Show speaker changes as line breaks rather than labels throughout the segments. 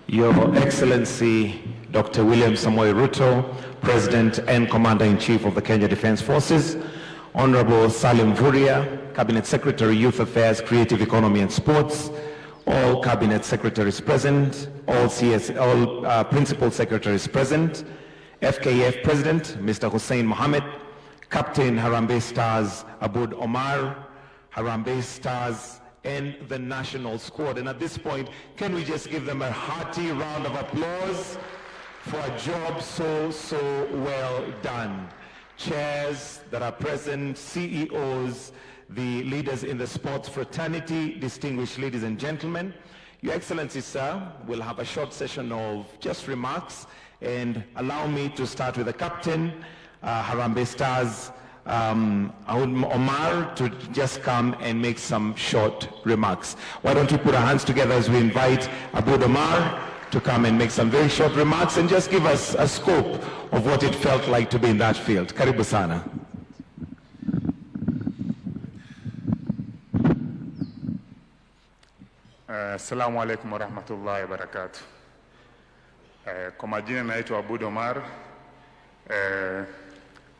Your Excellency, Dr. William Samoei Ruto, President and Commander-in-Chief of the Kenya Defence Forces, Honorable Salim Vuria, Cabinet Secretary, Youth Affairs, Creative Economy and Sports, all Cabinet Secretaries present, all Principal Secretaries present, FKF President, Mr. Hussein Mohammed, Captain Harambee Stars Aboud Omar, Harambee Stars and the national squad. And at this point, can we just give them a hearty round of applause for a job so well done. Chairs that are present, CEOs, the leaders in the sports fraternity, distinguished ladies and gentlemen. Your Excellency, sir, we'll have a short session of just remarks, and allow me to start with the captain, Harambee Stars, Omar, to just come and make some short remarks. Why don't we put our hands together as we invite Aboud Omar to come and make some very short remarks and just give us a scope of what it felt like to be in that field. Karibu sana.
Assalamu alaikum wa rahmatullahi wa barakatuh. Kwa majina naitwa Aboud Omar.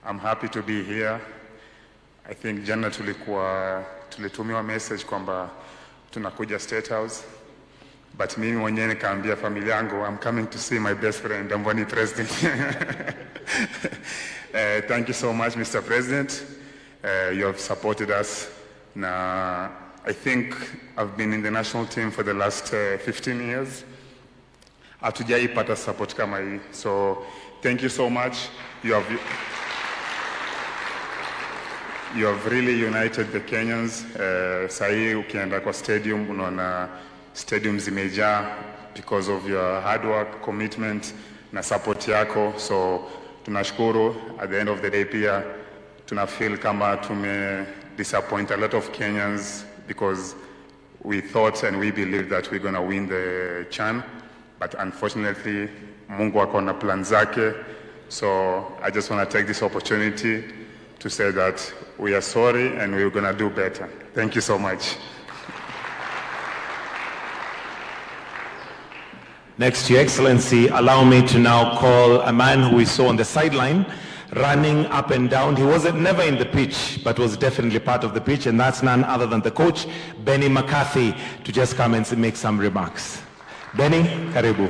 I'm happy to be here. I think jana tulitumiwa message kwamba tunakuja State House. But mimi mwenyewe nikaambia familia yangu, I'm coming to see my best friend, Ambani President. Thank you so much, Mr. President. You have supported us. Now, I think I've been in the national team for the last 15 years. Hatujaipata support kama hii. So, thank you so much. You have really united the Kenyans. Sahi ukienda kwa stadium, unaona stadium zimejaa because of your hard work, commitment na support yako. So tunashukuru. At the end of the day pia tunafeel kama disappoint a lot of Kenyans because we thought and we believed that we're going to win the CHAN, but unfortunately Mungu ako na plan zake. So I just want to take this opportunity to say that we are sorry and we're going to do better. Thank you so much.
Next, Your Excellency, allow me to now call a man who we saw on the sideline running up and down. He wasn't never in the pitch, but was definitely part of the pitch, and that's none other than the coach, Benny McCarthy, to just come and make some remarks. Benny, karibu.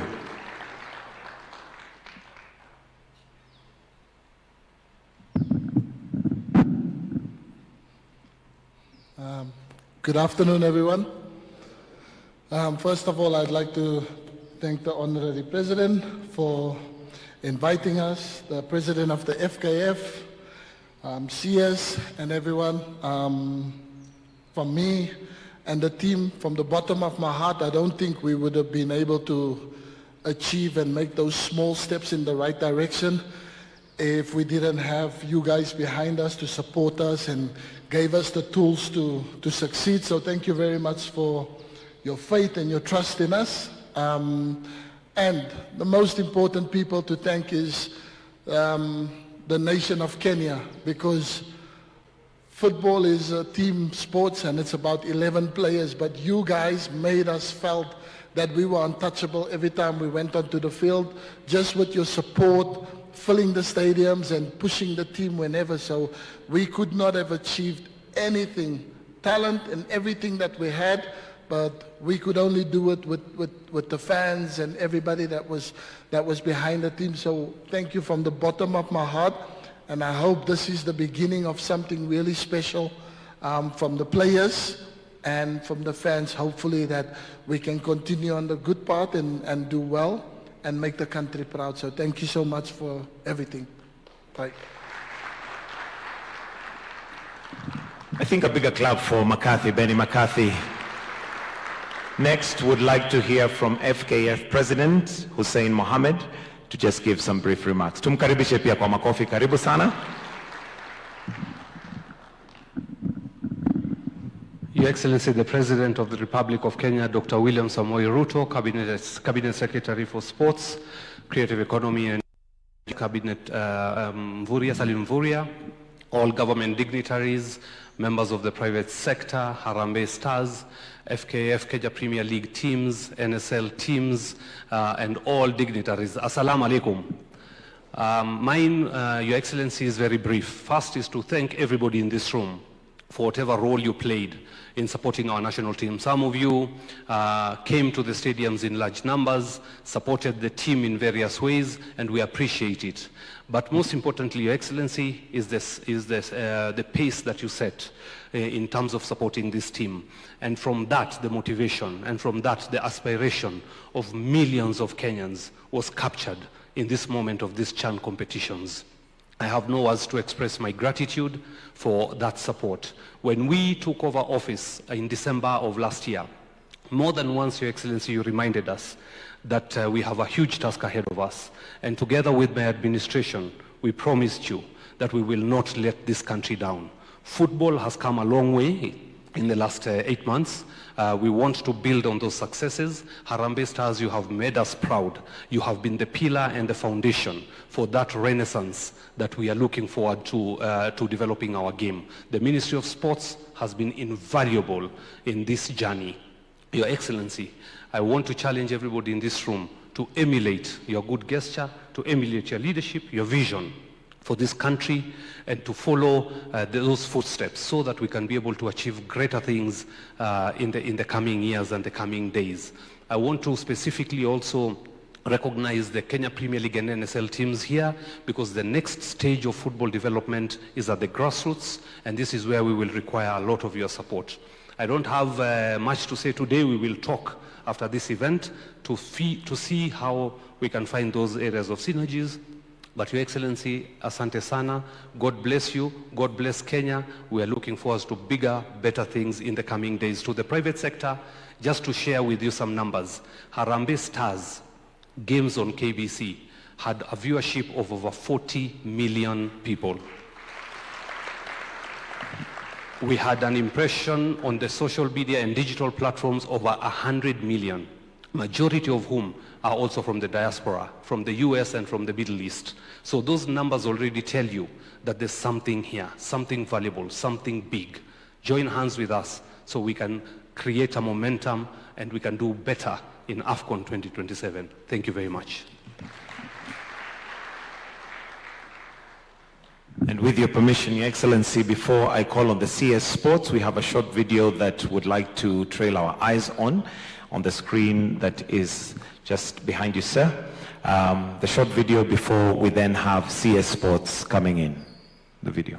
Good afternoon, everyone. First of all, I'd like to thank the Honorary President for inviting us, the President of the FKF, CS, and everyone. From me and the team, from the bottom of my heart, I don't think we would have been able to achieve and make those small steps in the right direction if we didn't have you guys behind us to support us and gave us the tools to succeed. So thank you very much for your faith and your trust in us. And the most important people to thank is the nation of Kenya, because football is a team sports and it's about 11 players, but you guys made us felt that we were untouchable every time we went onto the field, just with your support, filling the stadiums and pushing the team whenever. So we could not have achieved anything, talent and everything that we had, but we could only do it with the fans and everybody that was behind the team. So thank you from the bottom of my heart, and I hope this is the beginning of something really special from the players and from the fans. Hopefully that we can continue on the good path and do well and make the country proud. So thank you so much for everything. Bye.
I think a bigger clap for McCarthy, Benny McCarthy. Next, would like to hear from FKF President Hussein Mohammed to just give some brief remarks. Tumkaribishe pia kwa makofi. Karibu sana.
Your Excellency, the President of the Republic of Kenya, Dr. William Samoei Ruto, Cabinet Secretary for Sports, Creative Economy and Cabinet Salim Vuria, all government dignitaries, members of the private sector, Harambee Stars, FKF, Kenya Premier League teams, NSL teams, and all dignitaries. Assalamu alaikum. Mine, Your Excellency, is very brief. First is to thank everybody in this room for whatever role you played in supporting our national team. Some of you came to the stadiums in large numbers, supported the team in various ways, and we appreciate it. But most importantly, Your Excellency, is the pace that you set in terms of supporting this team. And from that, the motivation, and from that, the aspiration of millions of Kenyans was captured in this moment of these CHAN competitions. I have no words to express my gratitude for that support. When we took over office in December of last year, more than once, Your Excellency, you reminded us that we have a huge task ahead of us. And together with my administration, we promised you that we will not let this country down. Football has come a long way in the last 8 months. We want to build on those successes. Harambee Stars, you have made us proud. You have been the pillar and the foundation for that renaissance that we are looking forward to developing our game. The Ministry of Sports has been invaluable in this journey. Your Excellency, I want to challenge everybody in this room to emulate your good gesture, to emulate your leadership, your vision for this country, and to follow those footsteps so that we can be able to achieve greater things in the coming years and the coming days. I want to specifically also recognize the Kenya Premier League and NSL teams here, because the next stage of football development is at the grassroots, and this is where we will require a lot of your support. I don't have much to say today. We will talk after this event to see how we can find those areas of synergies. But Your Excellency, asante sana. God bless you. God bless Kenya. We are looking forward to bigger, better things in the coming days. To the private sector, just to share with you some numbers. Harambee Stars games on KBC had a viewership of over 40 million people. We had an impression on the social media and digital platforms over 100 million, majority of whom are also from the diaspora, from the US and from the Middle East. So those numbers already tell you that there's something here, something valuable, something big. Join hands with us so we can create a momentum and we can do better in AFCON 2027. Thank you very much.
And with your permission, Your Excellency, before I call on the CS Sports, we have a short video that would like to trail our eyes on the screen that is just behind you, sir. The short video before we then have CS Sports coming in. The video.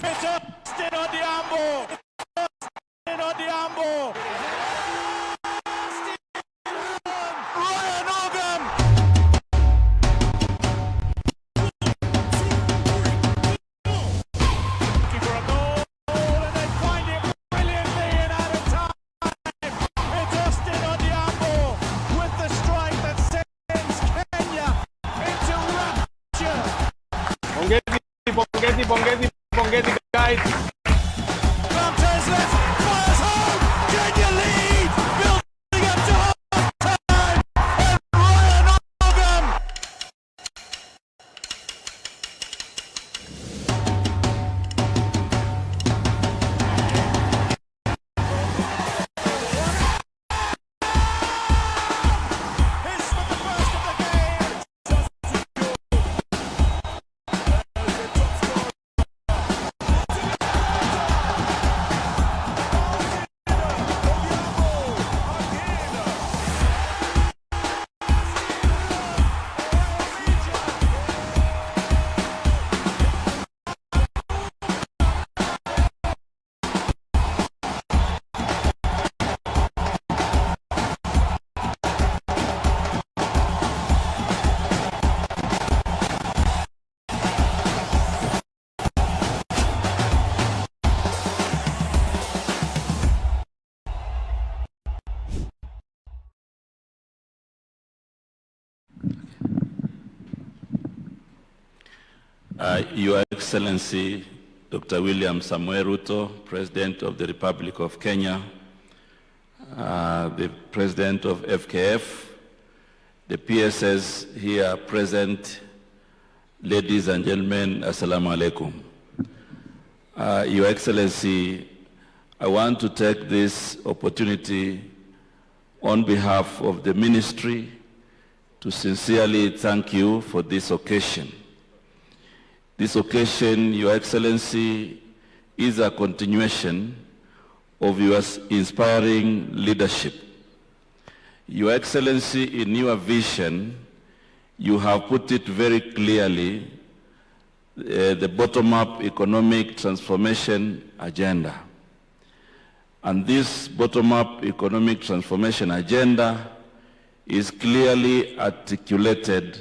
Bongeti, guys. Mountains left, fires home. Kenya lead, building up to half-time. And Ryan Ogam. He's the first of the game.
Your Excellency, Dr. William Samoei Ruto, President of the Republic of Kenya, the President of FKF, the PSS here present, ladies and gentlemen, Assalamu alaikum. Your Excellency, I want to take this opportunity on behalf of the ministry to sincerely thank you for this occasion. This occasion, Your Excellency, is a continuation of your inspiring leadership. Your Excellency, in your vision, you have put it very clearly, the bottom-up economic transformation agenda. And this bottom-up economic transformation agenda is clearly articulated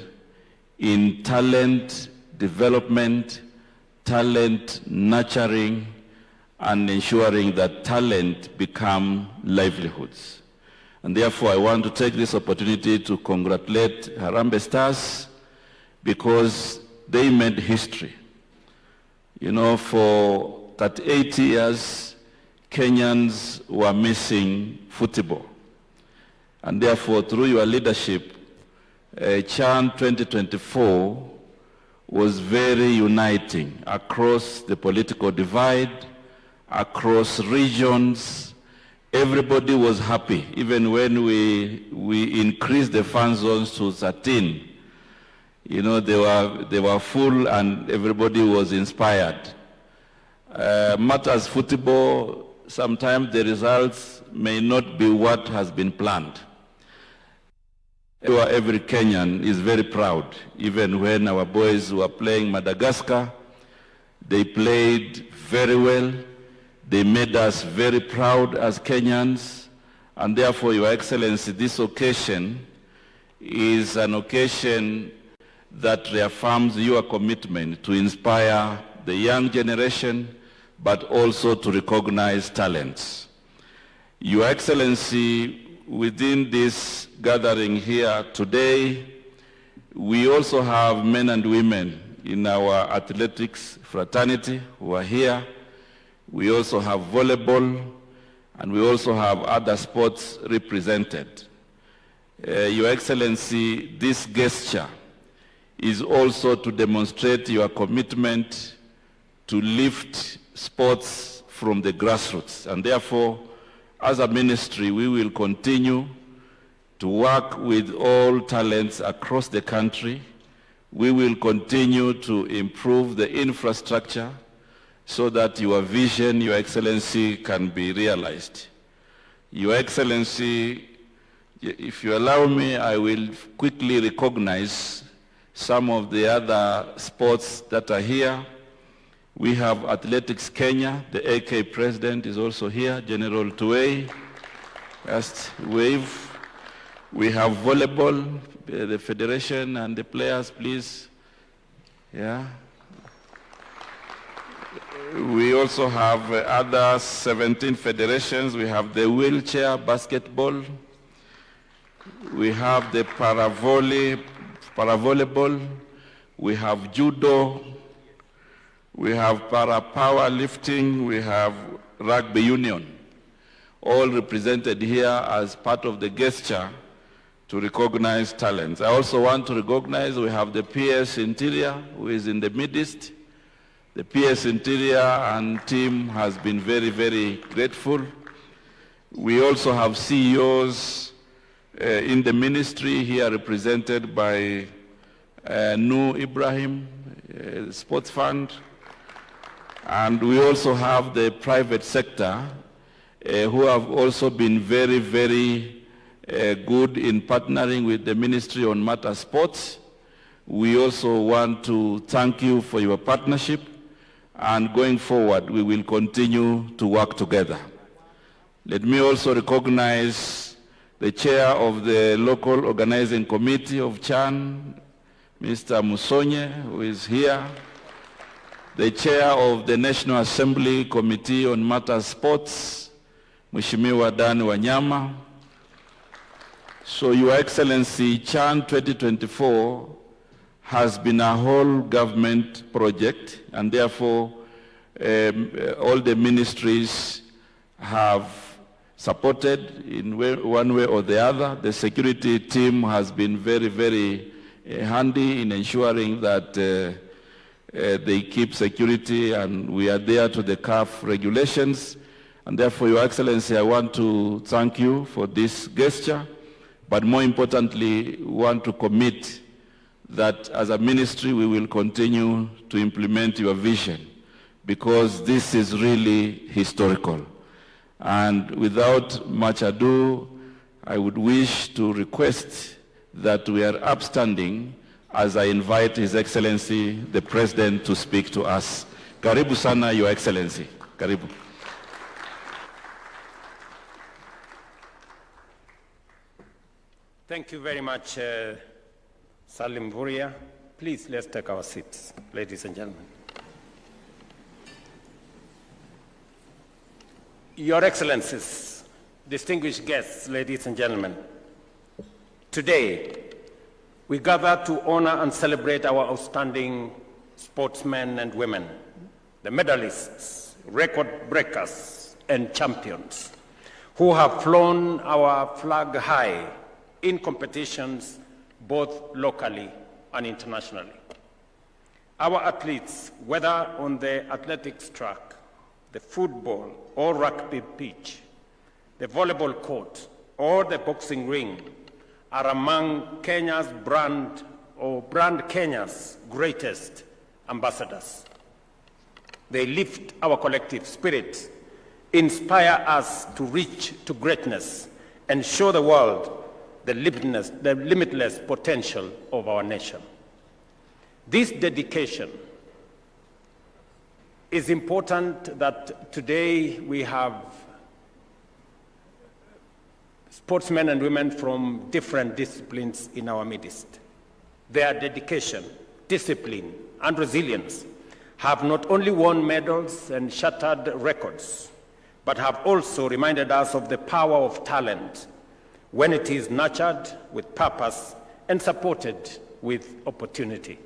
in talent development, talent nurturing, and ensuring that talent become livelihoods. And therefore, I want to take this opportunity to congratulate Harambee Stars because they made history. You know, for 38 years, Kenyans were missing football. And therefore, through your leadership, CHAN 2024 was very uniting across the political divide, across regions. Everybody was happy, even when we increased the fan zones to 13. You know, they were full and everybody was inspired. Matters football, sometimes the results may not be what has been planned. Every Kenyan is very proud. Even when our boys were playing Madagascar, they played very well. They made us very proud as Kenyans. And therefore, Your Excellency, this occasion is an occasion that reaffirms your commitment to inspire the young generation, but also to recognize talents. Your Excellency, within this gathering here today, we also have men and women in our athletics fraternity who are here. We also have volleyball, and we also have other sports represented. Your Excellency, this gesture is also to demonstrate your commitment to lift sports from the grassroots. And therefore, as a ministry, we will continue to work with all talents across the country. We will continue to improve the infrastructure so that your vision, Your Excellency, can be realized. Your Excellency, if you allow me, I will quickly recognize some of the other sports that are here. We have Athletics Kenya. The AK president is also here, General Tuwei. Just wave. We have volleyball, the federation and the players, please. Yeah. We also have other 17 federations. We have the wheelchair basketball. We have the paravolleyball. We have judo. We have para-powerlifting. We have rugby union. All represented here as part of the gesture to recognize talents. I also want to recognize we have the PS Interior, who is in the midst. The PS Interior and team has been very, very grateful. We also have CEOs in the ministry here represented by Nu Ibrahim, Sports Fund. And we also have the private sector who have also been very, very good in partnering with the Ministry on Matter Sports. We also want to thank you for your partnership, and going forward, we will continue to work together. Let me also recognize the chair of the local organizing committee of CHAN, Mr. Musonye, who is here. The chair of the National Assembly Committee on Matter Sports, Mheshimiwa Dan Wanyama. So, Your Excellency, CHAN 2024 has been a whole government project, and therefore all the ministries have supported in one way or the other. The security team has been very, very handy in ensuring that they keep security, and we are there to the CAF regulations. And therefore, Your Excellency, I want to thank you for this gesture, but more importantly, we want to commit that as a ministry, we will continue to implement your vision, because this is really historical. And without much ado, I would wish to request that we are upstanding as I invite His Excellency, the President, to speak to us. Karibu sana, Your Excellency. Karibu.
Thank you very much, Salim Vuria. Please, let's take our seats, ladies and gentlemen. Your Excellencies, distinguished guests, ladies and gentlemen, today we gather to honor and celebrate our outstanding sportsmen and women, the medalists, record breakers, and champions who have flown our flag high in competitions both locally and internationally. Our athletes, whether on the athletics track, the football or rugby pitch, the volleyball court, or the boxing ring, are among Kenya's brand Kenya's greatest ambassadors. They lift our collective spirit, inspire us to reach to greatness, and show the world the limitless potential of our nation. This dedication is important that today we have sportsmen and women from different disciplines in our midst. Their dedication, discipline, and resilience have not only won medals and shattered records, but have also reminded us of the power of talent when it is nurtured with purpose and supported with opportunity.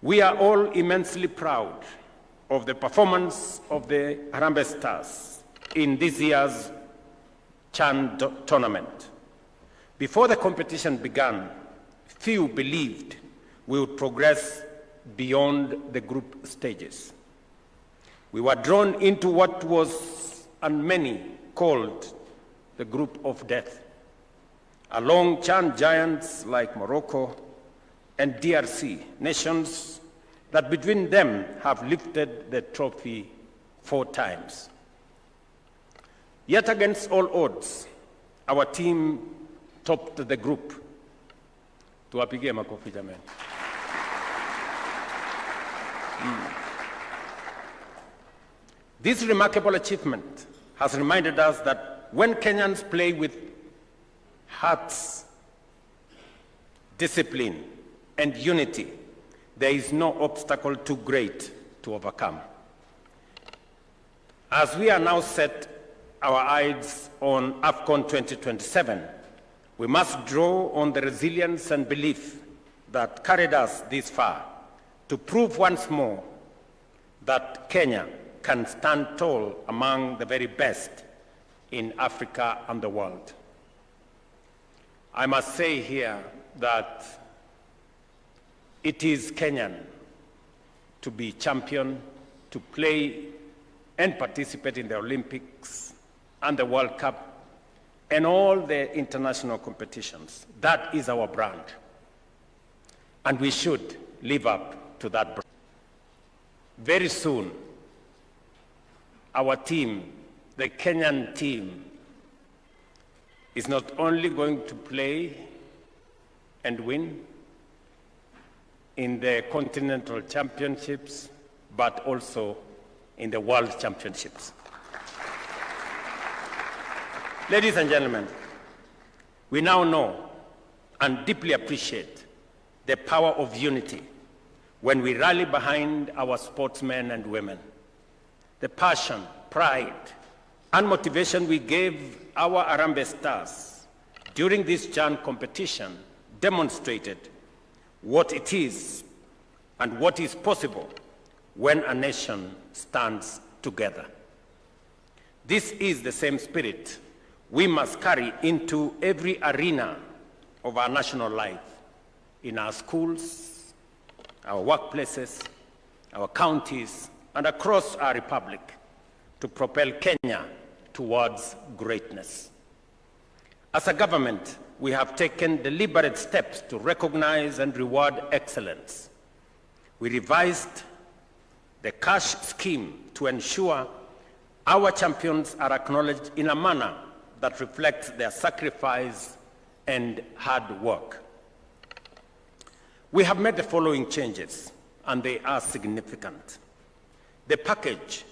We are all immensely proud of the performance of the Harambee Stars in this year's Chan tournament. Before the competition began, few believed we would progress beyond the group stages. We were drawn into what was, and many called, the group of death. Along Chan giants like Morocco and DRC, nations that between them have lifted the trophy 4 times. Yet against all odds, our team topped the group. Tuwapigie makofi jamani. This remarkable achievement has reminded us that when Kenyans play with hearts, discipline, and unity, there is no obstacle too great to overcome. As we are now set our eyes on AFCON 2027, we must draw on the resilience and belief that carried us this far to prove once more that Kenya can stand tall among the very best in Africa and the world. I must say here that it is Kenyan to be champion, to play and participate in the Olympics and the World Cup and all the international competitions. That is our brand. And we should live up to that brand. Very soon, our team, the Kenyan team, is not only going to play and win in the continental championships, but also in the world championships. Ladies and gentlemen, we now know and deeply appreciate the power of unity when we rally behind our sportsmen and women. The passion, pride, and motivation we gave our Harambee Stars during this Chan competition demonstrated what it is and what is possible when a nation stands together. This is the same spirit we must carry into every arena of our national life, in our schools, our workplaces, our counties, and across our republic, to propel Kenya towards greatness. As a government, we have taken deliberate steps to recognize and reward excellence. We revised the cash scheme to ensure our champions are acknowledged in a manner that reflects their sacrifice and hard work. We have made the following changes, and they are significant. The package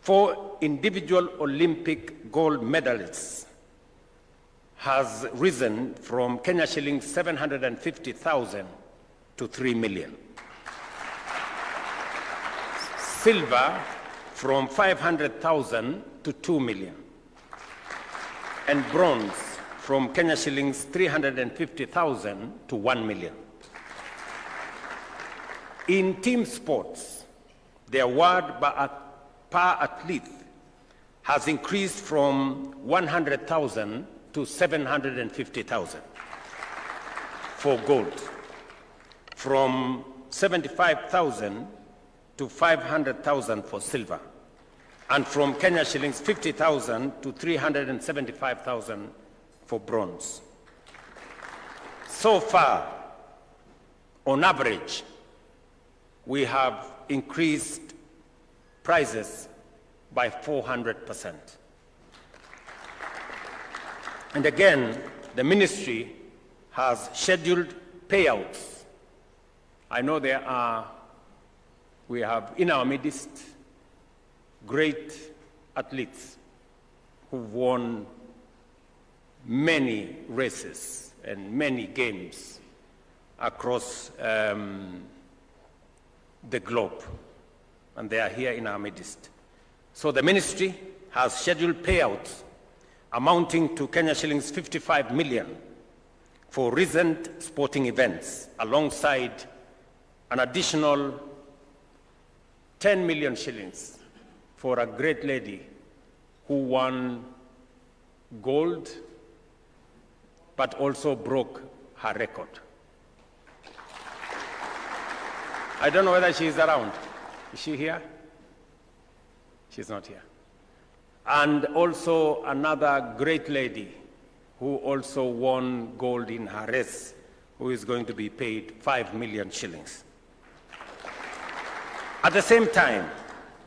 for individual Olympic gold medalists has risen from Kenya shillings 750,000 to 3 million. Silver from 500,000 to 2 million. And bronze from Kenya shillings 350,000 to 1 million. In team sports, the award per athlete has increased from 100,000 to 750,000 for gold, from 75,000 to 500,000 for silver, and from Kenya shillings 50,000 to 375,000 for bronze. So far, on average, we have increased prices by 400%. And again, the ministry has scheduled payouts. I know we have in our midst great athletes who've won many races and many games across the globe, and they are here in our midst. So the ministry has scheduled payouts amounting to Kenya shillings 55 million for recent sporting events, alongside an additional 10 million shillings for a great lady who won gold but also broke her record. I don't know whether she is around. Is she here? She's not here. And also another great lady who also won gold in her race, who is going to be paid 5 million shillings. At the same time,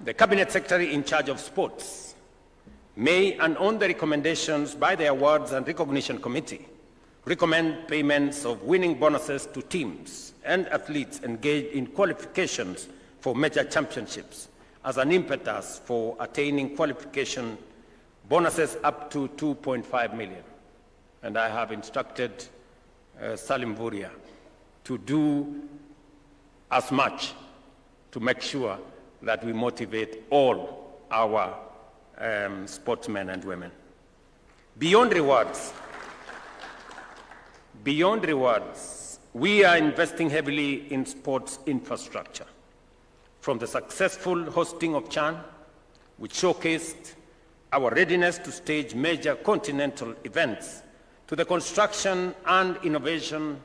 the Cabinet Secretary in charge of sports may, and on the recommendations by the Awards and Recognition Committee, recommend payments of winning bonuses to teams and athletes engaged in qualifications for major championships as an impetus for attaining qualification bonuses up to 2.5 million. And I have instructed Salim Vuria to do as much to make sure that we motivate all our sportsmen and women. Beyond rewards, we are investing heavily in sports infrastructure. From the successful hosting of CHAN, which showcased our readiness to stage major continental events, to the construction and innovation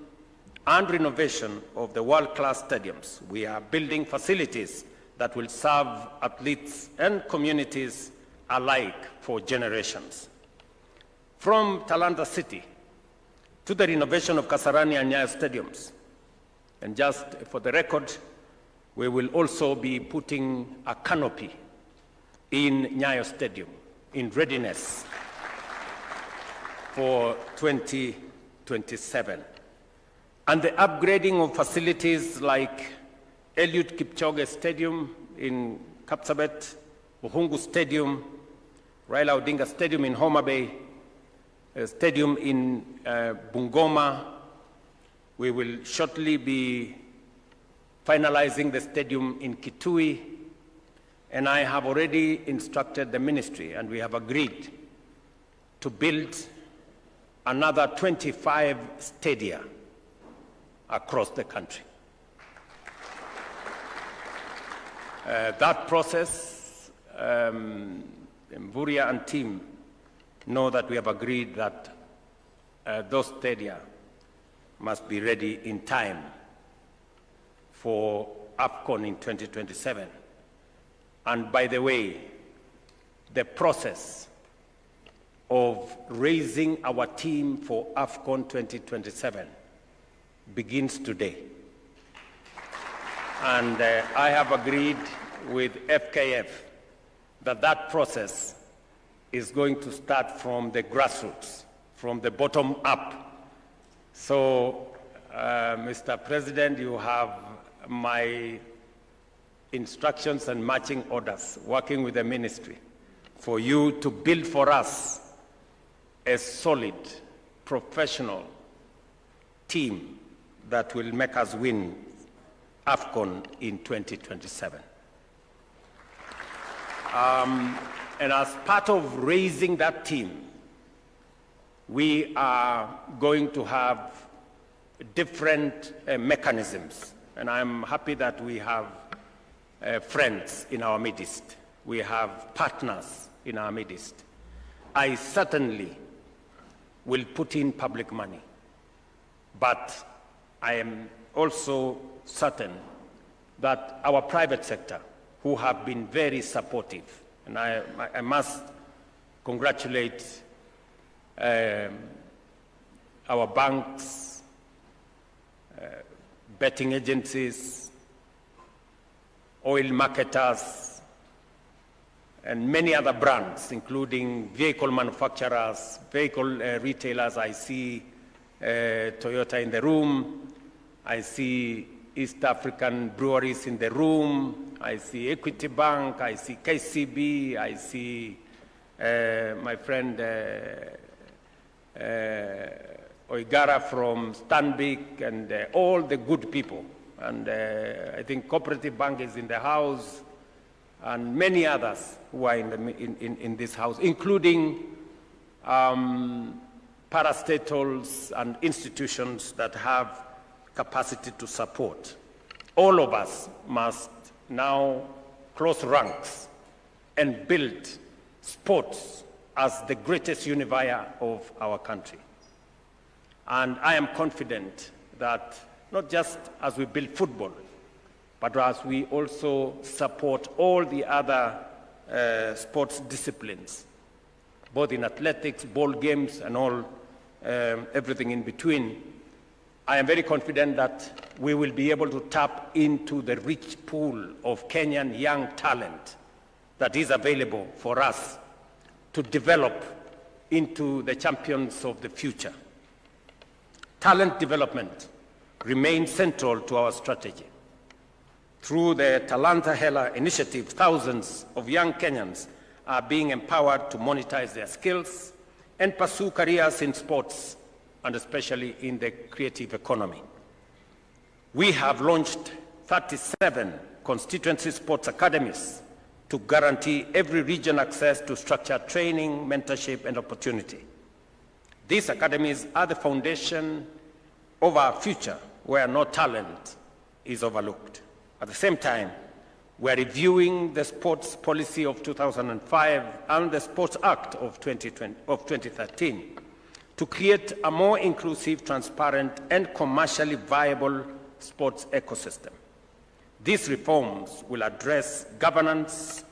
and renovation of the world-class stadiums, we are building facilities that will serve athletes and communities alike for generations. From Talanta City to the renovation of Kasarani and Nyayo stadiums. And just for the record, we will also be putting a canopy in Nyayo Stadium in readiness for 2027. And the upgrading of facilities like Eliud Kipchoge Stadium in Kapsabet, Uhungu Stadium, Raila Odinga Stadium in Homa Bay, a stadium in Bungoma. We will shortly be finalizing the stadium in Kitui, and I have already instructed the ministry, and we have agreed to build another 25 stadia across the country. That process, Mvuria and team know that we have agreed that those stadia must be ready in time for AFCON in 2027. And by the way, the process of raising our team for AFCON 2027 begins today. And I have agreed with FKF that that process is going to start from the grassroots, from the bottom up. So, Mr. President, you have my instructions and marching orders, working with the ministry, for you to build for us a solid, professional team that will make us win AFCON in 2027. And as part of raising that team, we are going to have different mechanisms. And I'm happy that we have friends in our midst. We have partners in our midst. I certainly will put in public money, but I am also certain that our private sector, who have been very supportive, and I must congratulate our banks, betting agencies, oil marketers, and many other brands, including vehicle manufacturers, vehicle retailers. I see Toyota in the room. I see East African breweries in the room. I see Equity Bank. I see KCB. I see my friend Oigara from Stanbic, and all the good people. And I think Cooperative Bank is in the house, and many others who are in this house, including parastatals and institutions that have capacity to support. All of us must now close ranks and build sports as the greatest unifier of our country. And I am confident that not just as we build football, but as we also support all the other sports disciplines, both in athletics, ball games, and all everything in between, I am very confident that we will be able to tap into the rich pool of Kenyan young talent that is available for us to develop into the champions of the future. Talent development remains central to our strategy. Through the Talanta Hela initiative, thousands of young Kenyans are being empowered to monetize their skills and pursue careers in sports, and especially in the creative economy. We have launched 37 constituency sports academies to guarantee every region access to structured training, mentorship, and opportunity. These academies are the foundation of our future, where no talent is overlooked. At the same time, we are reviewing the sports policy of 2005 and the Sports Act of 2013 to create a more inclusive, transparent, and commercially viable sports ecosystem. These reforms will address governance,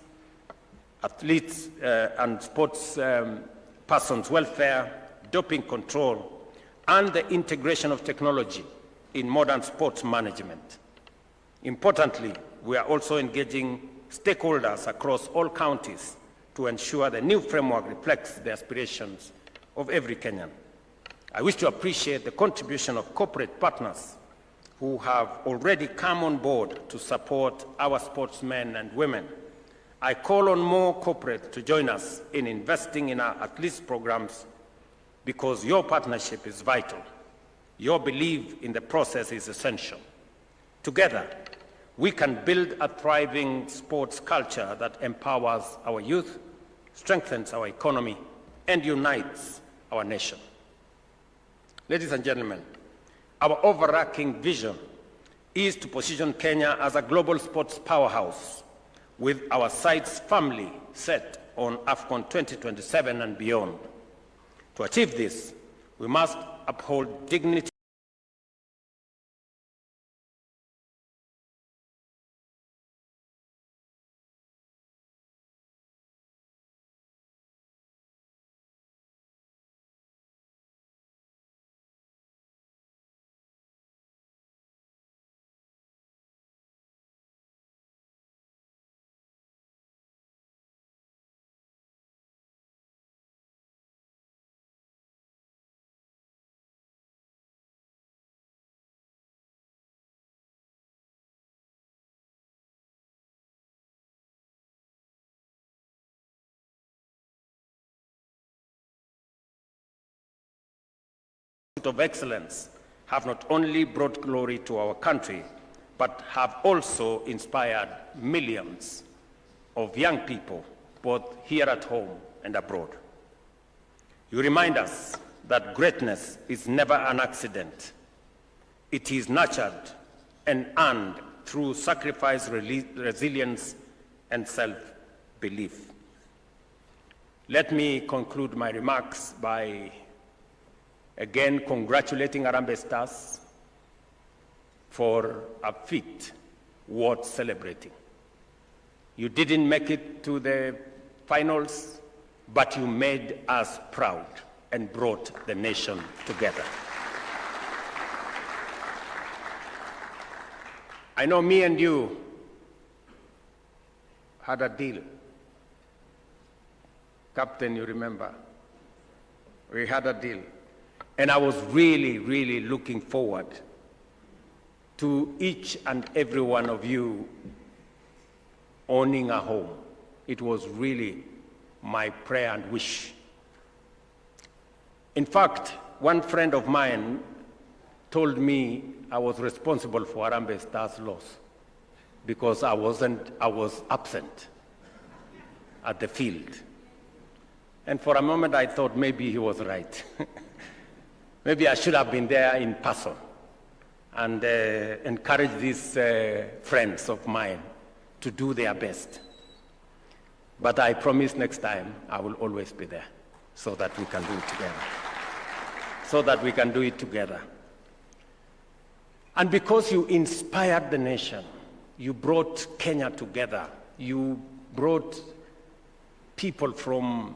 athletes and sports persons' welfare, doping control, and the integration of technology in modern sports management. Importantly, we are also engaging stakeholders across all counties to ensure the new framework reflects the aspirations of every Kenyan. I wish to appreciate the contribution of corporate partners who have already come on board to support our sportsmen and women. I call on more corporates to join us in investing in our athletes programs, because your partnership is vital. Your belief in the process is essential. Together, we can build a thriving sports culture that empowers our youth, strengthens our economy, and unites our nation. Ladies and gentlemen, our overarching vision is to position Kenya as a global sports powerhouse, with our sights firmly set on AFCON 2027 and beyond. To achieve this, we must uphold dignity pursuit of excellence have not only brought glory to our country, but have also inspired millions of young people, both here at home and abroad. You remind us that greatness is never an accident. It is nurtured and earned through sacrifice, resilience, and self-belief. Let me conclude my remarks by again congratulating Harambee Stars for a feat worth celebrating. You didn't make it to the finals, but you made us proud and brought the nation together. I know me and you had a deal. Captain, you remember? We had a deal. And I was really, really looking forward to each and every one of you owning a home. It was really my prayer and wish. In fact, one friend of mine told me I was responsible for Harambee Stars' loss because I was absent at the field. And for a moment I thought maybe he was right. Maybe I should have been there in person and encourage these friends of mine to do their best. But I promise next time I will always be there so that we can do it together. And because you inspired the nation, you brought Kenya together, you brought people from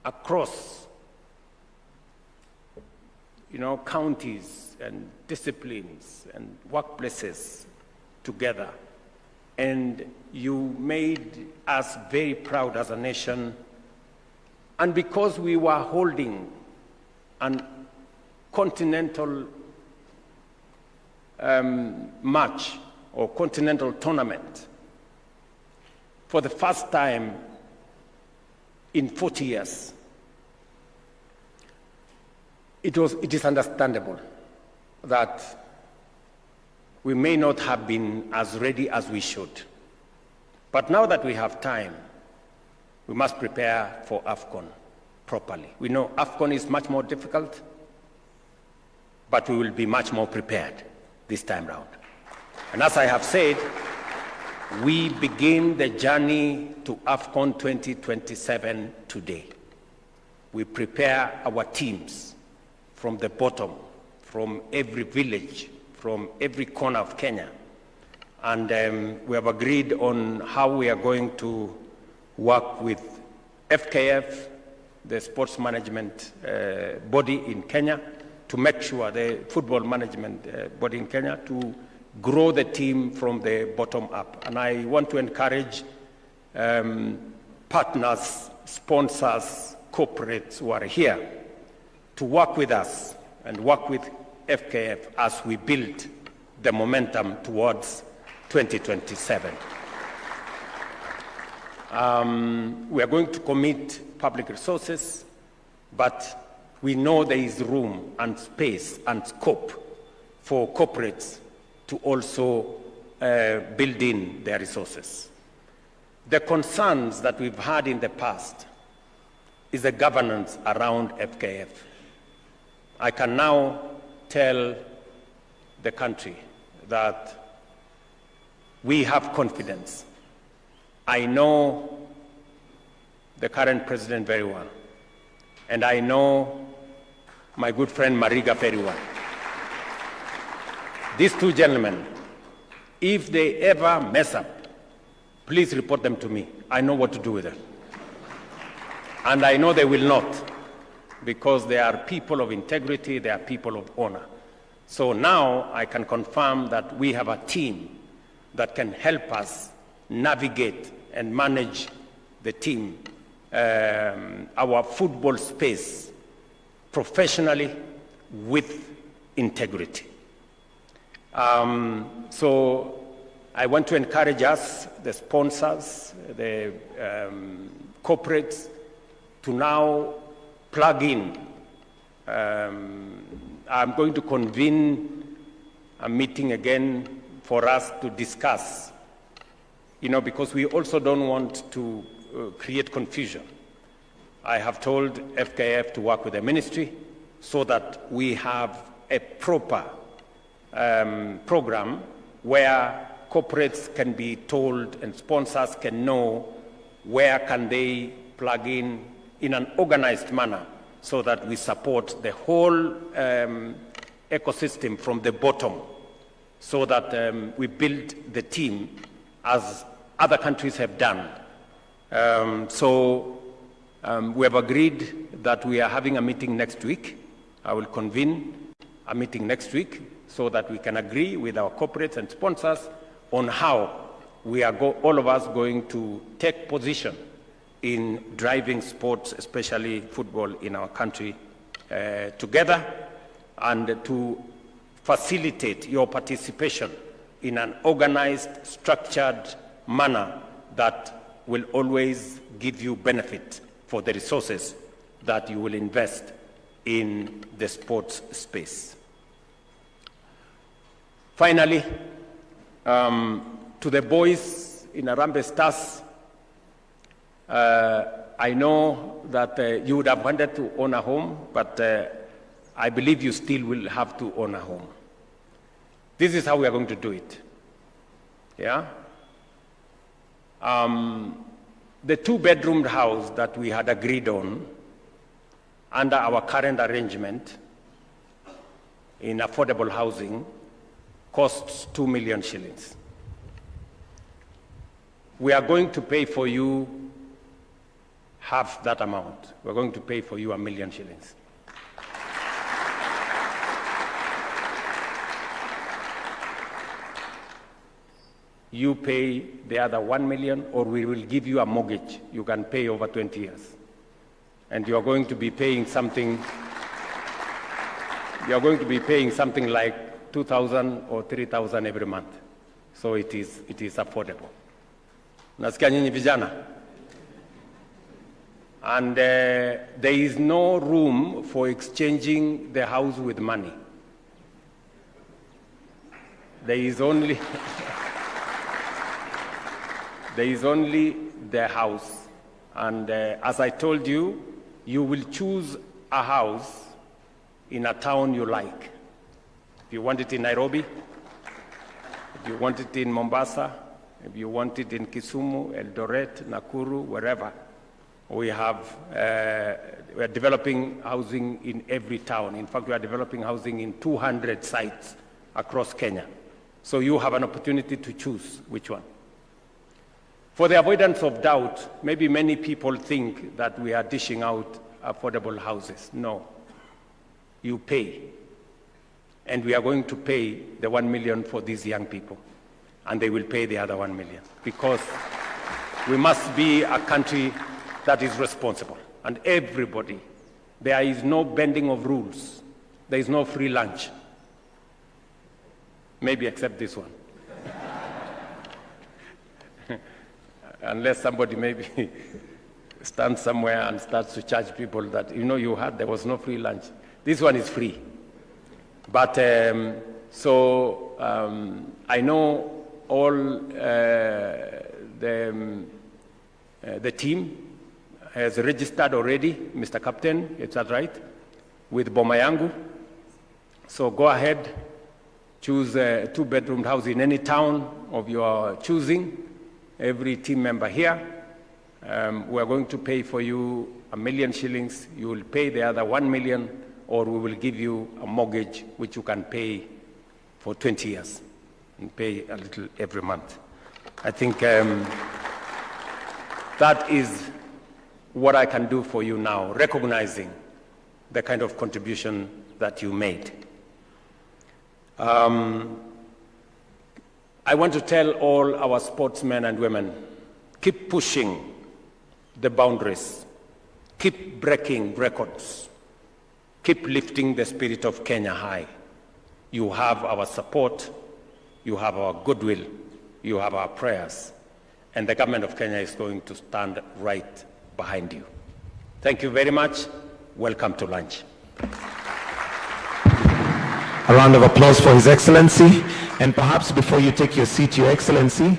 across, counties and disciplines and workplaces together. And you made us very proud as a nation. And because we were holding an continental match or continental tournament for the first time in 40 years, it is understandable that we may not have been as ready as we should. But now that we have time, we must prepare for AFCON properly. We know AFCON is much more difficult, but we will be much more prepared this time round. And as I have said, we begin the journey to AFCON 2027 today. We prepare our teams from the bottom, from every village, from every corner of Kenya. And we have agreed on how we are going to work with FKF, the sports management body in Kenya, to make sure the football management body in Kenya to grow the team from the bottom up. And I want to encourage partners, sponsors, corporates who are here to work with us and work with FKF as we build the momentum towards 2027. We are going to commit public resources, but we know there is room and space and scope for corporates to also build in their resources. The concerns that we've had in the past is the governance around FKF. I can now tell the country that we have confidence. I know the current president very well, and I know my good friend Mariga very well. These two gentlemen, if they ever mess up, please report them to me. I know what to do with them. And I know they will not, because they are people of integrity, they are people of honor. So now I can confirm that we have a team that can help us navigate and manage the team, our football space, professionally with integrity. So I want to encourage us, the sponsors, the corporates, to now plug in I'm going to convene a meeting again for us to discuss, because we also don't want to create confusion. I have told FKF to work with the ministry so that we have a proper program where corporates can be told and sponsors can know where can they plug in an organized manner so that we support the whole ecosystem from the bottom so that we build the team as other countries have done. We have agreed that we are having a meeting next week. I will convene a meeting next week so that we can agree with our corporates and sponsors on how we are all of us going to take position in driving sports, especially football in our country, together, and to facilitate your participation in an organized, structured manner that will always give you benefit for the resources that you will invest in the sports space. Finally, to the boys in Harambee Stars, I know that you would have wanted to own a home, but I believe you still will have to own a home. This is how we are going to do it. Yeah? The two-bedroom house that we had agreed on under our current arrangement in affordable housing costs 2 million shillings. We are going to pay for you half that amount. We're going to pay for you 1 million shillings. You pay the other 1 million, or we will give you a mortgage you can pay over 20 years. And you're going to be paying something, like 2,000 or 3,000 every month. So it is affordable. Nasikia nyinyi vijana? And there is no room for exchanging the house with money. There is only the house. And as I told you, you will choose a house in a town you like. If you want it in Nairobi, if you want it in Mombasa, if you want it in Kisumu, Eldoret, Nakuru, wherever, we are developing housing in every town. In fact, we are developing housing in 200 sites across Kenya. So you have an opportunity to choose which one. For the avoidance of doubt, maybe many people think that we are dishing out affordable houses. No. You pay. And we are going to pay the 1 million for these young people. And they will pay the other 1 million. Because we must be a country that is responsible. And everybody, there is no bending of rules. There is no free lunch. Maybe except this one. Unless somebody maybe stands somewhere and starts to charge people that, there was no free lunch. This one is free. But I know all the team has registered already, Mr. Captain, is that right? With Bomayangu. So go ahead, choose a two-bedroom house in any town of your choosing. Every team member here, we are going to pay for you 1 million shillings. You will pay the other 1 million, or we will give you a mortgage which you can pay for 20 years and pay a little every month. I think that is what I can do for you now, recognizing the kind of contribution that you made. I want to tell all our sportsmen and women, keep pushing the boundaries, keep breaking records, keep lifting the spirit of Kenya high. You have our support, you have our goodwill, you have our prayers, and the government of Kenya is going to stand right behind you. Thank you very much. Welcome to lunch.
A round of applause for His Excellency. And perhaps before you take your seat, Your Excellency,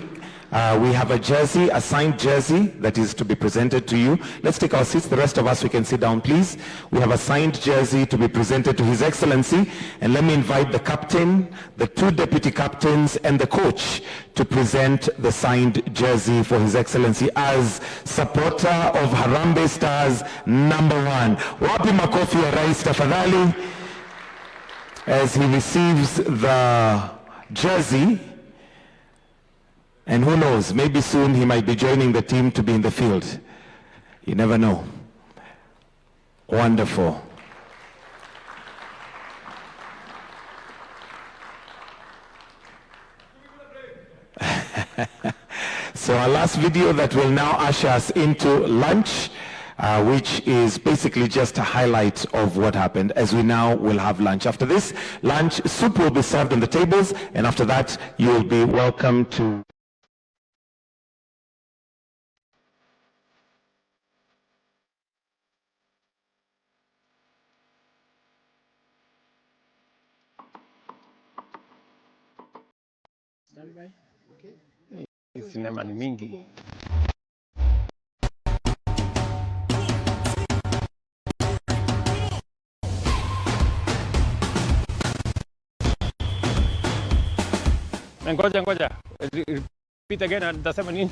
we have a jersey, a signed jersey that is to be presented to you. Let's take our seats. The rest of us, we can sit down, please. We have a signed jersey to be presented to His Excellency. And let me invite the captain, the 2 deputy captains, and the coach to present the signed jersey for His Excellency as supporter of Harambee Stars #1. Wapi makofi ya Rais tafadhali as he receives the jersey. And who knows, maybe soon he might be joining the team to be in the field. You never know. Wonderful. So our last video that will now usher us into lunch, which is basically just a highlight of what happened, as we now will have lunch. After this lunch, soup will be served on the tables, and after that you will be welcome to
Sinema ni mingi. Ngoja. Repeat again, atasema nini?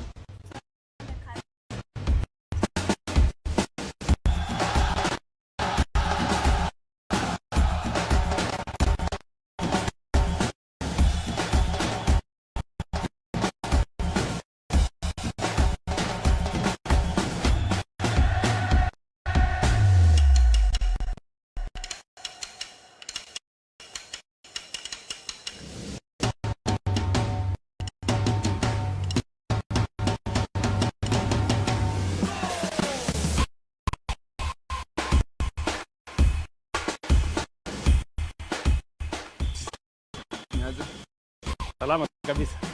Salama kabisa.